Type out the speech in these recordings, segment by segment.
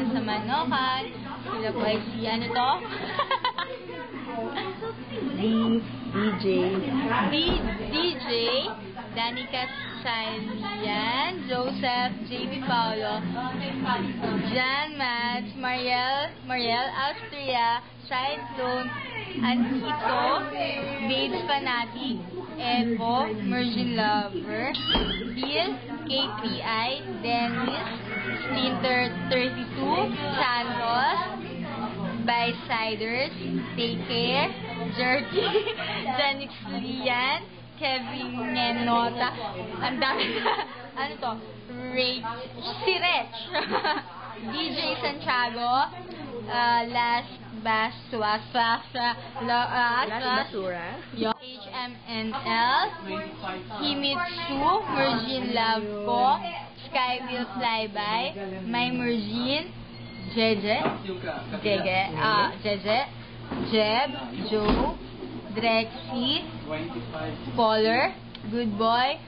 dyan sa Manokan. Sila po ay si ano to? DJ, Danica Salian, Joseph, JB Paulo, Jan Mads, Mariel Austria, Cyclone, Anhito, Babes Fanatic, Evo, Mergin Lover, Bill, K3I, Dennis, Splinter 32, Santos, Bysiders, Take Care, Jerky, Janix Lian, Kevin Nenota, ang dami na, ano to, si Rech, DJ Santiago, Last Basura, HMNL, Himitsu, Mergin Love ko, Skyville Flyby, My Mergin, Jeje, Jeb, Joe, Drexy, Polar, Good Boy,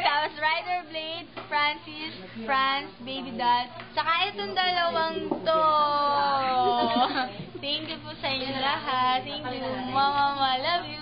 tapos Rider Blade, Francis, France, Baby Doll, saka itong dalawang to. Thank you po sa inyo lahat. Thank you, Mama, love you.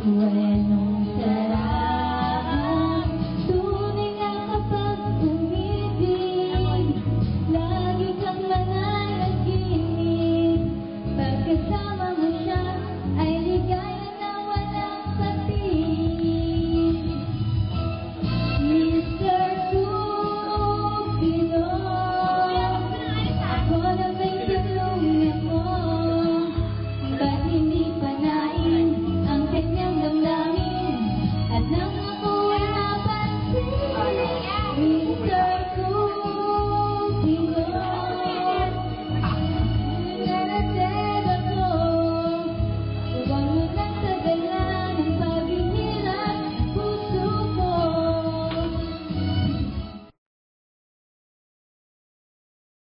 When